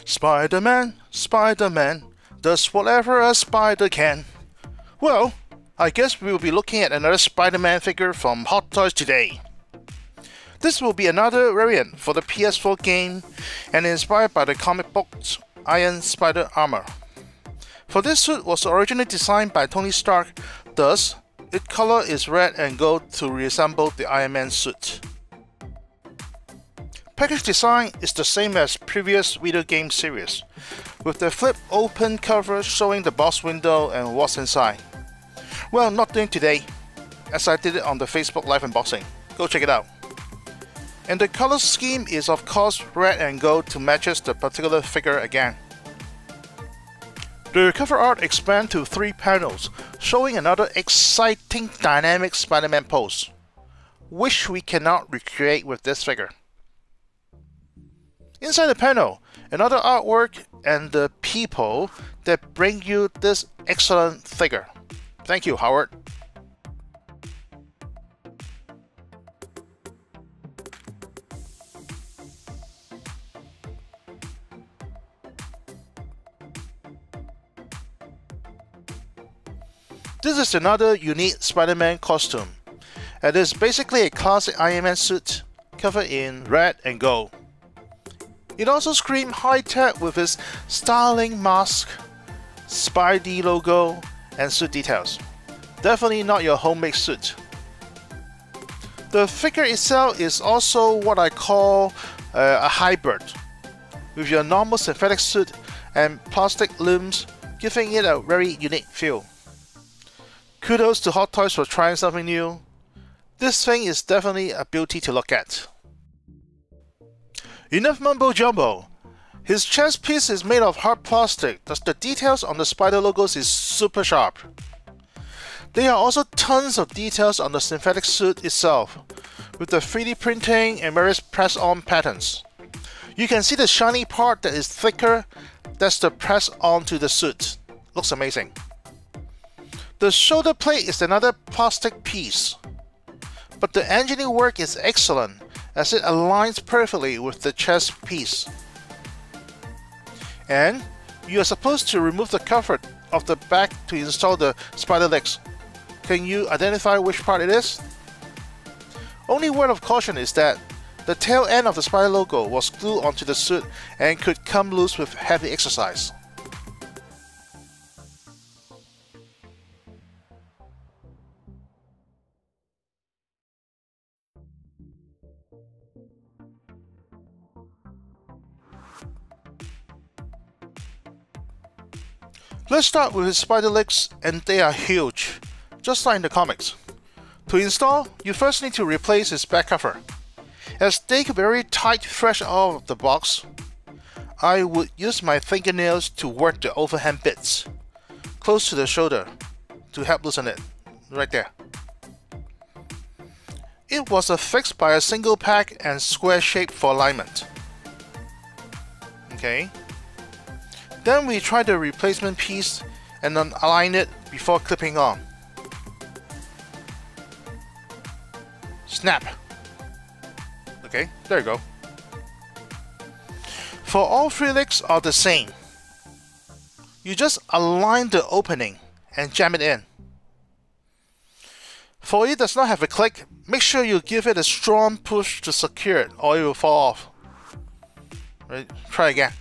Spider-Man, Spider-Man, does whatever a spider can. Well, I guess we will be looking at another Spider-Man figure from Hot Toys today. This will be another variant for the PS4 game and inspired by the comic book's Iron SpiderArmour. For this suit was originally designed by Tony Stark, thus its color is red and gold to resemble the Iron Man suit. Package design is the same as previous video game series, with the flip open cover showing the box window and what's inside. Well, not doing today, as I did it on the Facebook Live unboxing. Go check it out. And the color scheme is of course red and gold to match the particular figure again. The cover art expands to 3 panels, showing another exciting dynamic Spider-Man pose, which we cannot recreate with this figure. Inside the panel, another artwork and the people that bring you this excellent figure. Thank you, Howard. This is another unique Spider-Man costume. It is basically a classic Iron Man suit, covered in red and gold. It also screams high-tech with its styling mask, Spidey logo, and suit details. Definitely not your homemade suit. The figure itself is also what I call a hybrid, with your normal synthetic suit and plastic limbs, giving it a very unique feel. Kudos to Hot Toys for trying something new. This thing is definitely a beauty to look at. Enough mumbo jumbo. His chest piece is made of hard plastic, thus the details on the spider logos is super sharp. There are also tons of details on the synthetic suit itself, with the 3D printing and various press-on patterns. You can see the shiny part that is thicker, that's the press onto the suit. Looks amazing. The shoulder plate is another plastic piece, but the engineering work is excellent as it aligns perfectly with the chest piece. And you are supposed to remove the cover of the back to install the spider legs. Can you identify which part it is? Only word of caution is that the tail end of the spider logo was glued onto the suit and could come loose with heavy exercise. Let's start with his spider legs, and they are huge, just like in the comics. To install, you first need to replace his back cover. As they are very tight fresh out of the box, I would use my fingernails to work the overhand bits, close to the shoulder, to help loosen it, right there. It was affixed by a single pack and square shape for alignment. Okay. Then we try the replacement piece and then align it before clipping on. Snap! Okay, there you go. For all 3 legs are the same. You just align the opening and jam it in. For it does not have a click, make sure you give it a strong push to secure it or it will fall off. Right, try again.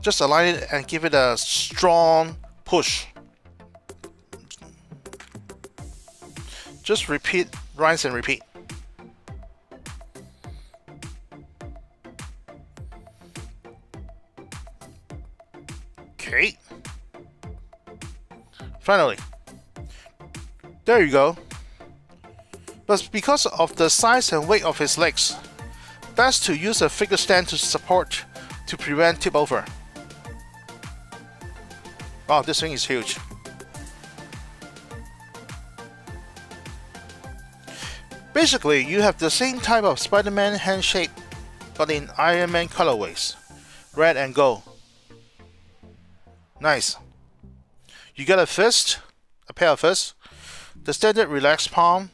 Just align it and give it a strong push. Just repeat, rinse and repeat. Okay. Finally. There you go. But because of the size and weight of his legs, best to use a figure stand to support to prevent tip over. Wow, this thing is huge. Basically, you have the same type of Spider-Man hand shape, but in Iron Man colorways, red and gold. Nice. You got a fist, a pair of fists, the standard relaxed palm.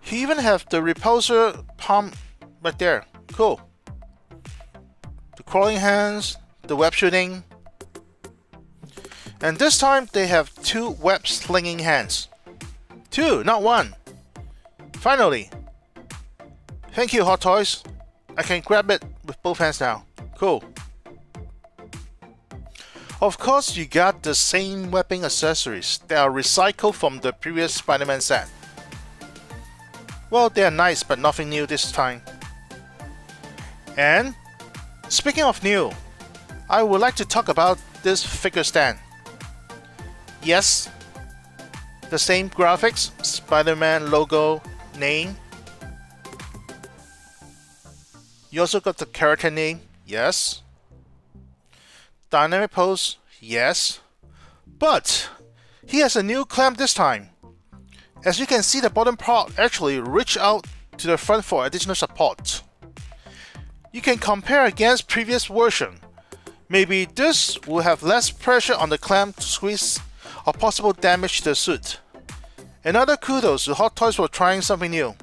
He even have the repulsor palm right there. Cool. crawling hands, the web shooting, and this time they have 2 web slinging hands. 2, not 1. Finally! Thank you, Hot Toys. I can grab it with both hands now. Cool. Of course, you got the same weapon accessories that are recycled from the previous Spider-Man set. Well, they are nice, but nothing new this time. And speaking of new, I would like to talk about this figure stand. Yes, the same graphics, Spider-Man logo, name. You also got the character name, yes. Dynamic pose, yes. But he has a new clamp this time. As you can see, the bottom part actually reaches out to the front for additional support. You can compare against previous version. Maybe this will have less pressure on the clamp to squeeze or possible damage to the suit. Another kudos to Hot Toys for trying something new.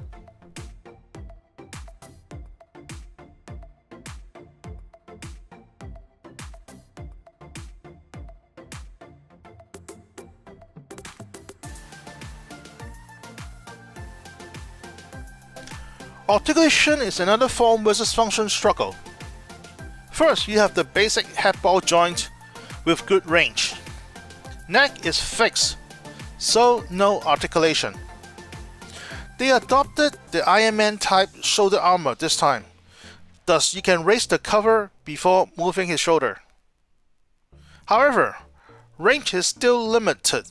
Articulation is another form versus function struggle. First, you have the basic head ball joint with good range. Neck is fixed, so no articulation. They adopted the Iron Man type shoulder armor this time, thus you can raise the cover before moving his shoulder. However, range is still limited,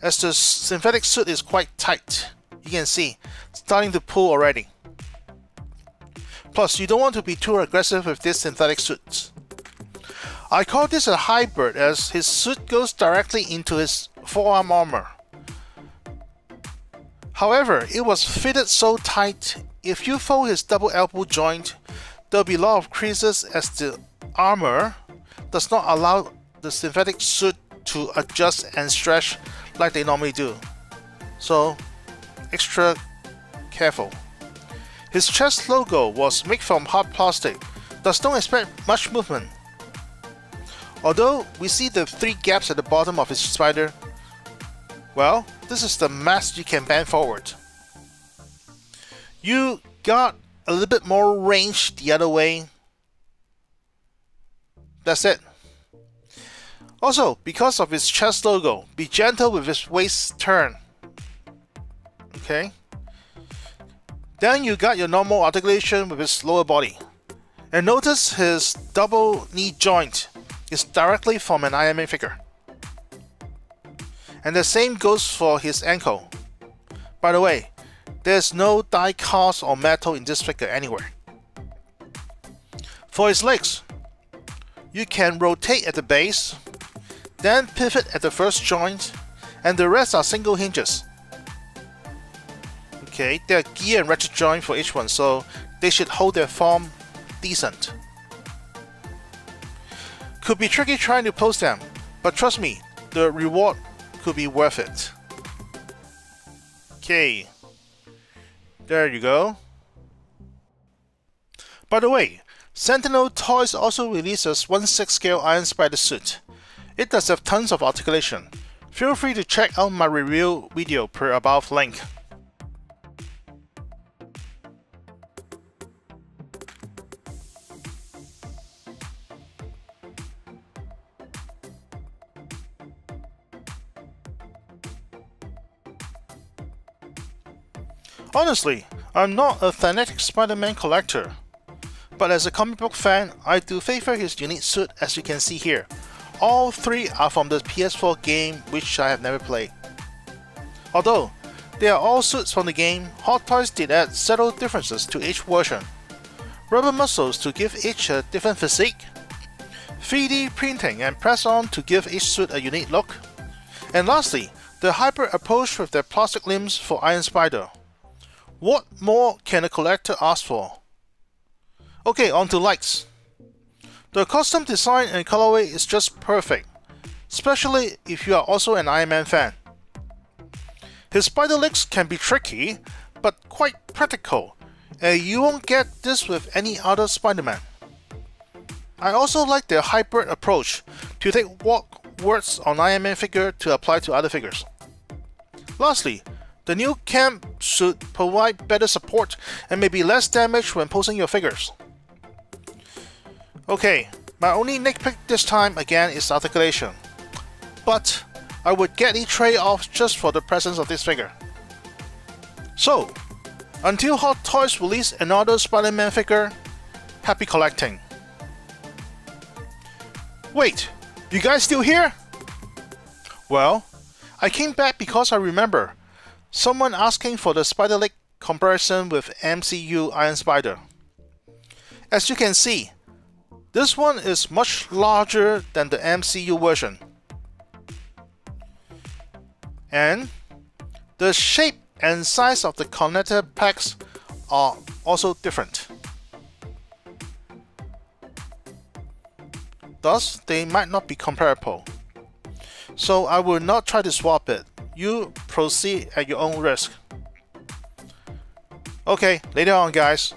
as the synthetic suit is quite tight. You can see, starting to pull already. Plus, you don't want to be too aggressive with this synthetic suit. I call this a hybrid as his suit goes directly into his forearm armor. However, it was fitted so tight, if you fold his double elbow joint, there will be a lot of creases as the armor does not allow the synthetic suit to adjust and stretch like they normally do. So, extra careful. His chest logo was made from hard plastic, thus don't expect much movement. Although we see the 3 gaps at the bottom of his spider, well, this is the mass you can bend forward. You got a little bit more range the other way. That's it. Also, because of his chest logo, be gentle with his waist turn. Okay. Then you got your normal articulation with his lower body. And notice his double knee joint is directly from an Iron Man figure. And the same goes for his ankle. By the way, there's no die cast or metal in this figure anywhere. For his legs, you can rotate at the base, then pivot at the first joint, and the rest are single hinges. Okay, there are gear and ratchet joint for each one, so they should hold their form decent. Could be tricky trying to pose them, but trust me, the reward could be worth it. Okay, there you go. By the way, Sentinel Toys also releases 1/6 scale Iron Spider suit. It does have tons of articulation. Feel free to check out my review video per above link. Honestly, I'm not a fanatic Spider-Man collector, but as a comic book fan, I do favor his unique suit as you can see here. All 3 are from the PS4 game, which I have never played. Although they are all suits from the game, Hot Toys did add subtle differences to each version. Rubber muscles to give each a different physique, 3D printing and press-on to give each suit a unique look, and lastly, the hybrid approach with their plastic limbs for Iron Spider. What more can a collector ask for? Okay, on to likes. The costume design and colorway is just perfect, especially if you are also an Iron Man fan. His spider legs can be tricky, but quite practical, and you won't get this with any other Spider-Man. I also like the hybrid approach to take what works on Iron Man figure to apply to other figures. Lastly, the new cam should provide better support and maybe less damage when posing your figures. Okay, my only nitpick this time again is articulation, but I would get the trade-off just for the presence of this figure. So, until Hot Toys release another Spider-Man figure, happy collecting. Wait, you guys still here? Well, I came back because I remember someone asking for the Spider Leg comparison with MCU Iron Spider. As you can see, this one is much larger than the MCU version. And the shape and size of the connector packs are also different. Thus, they might not be comparable. So I will not try to swap it. You proceed at your own risk. Okay, later on guys.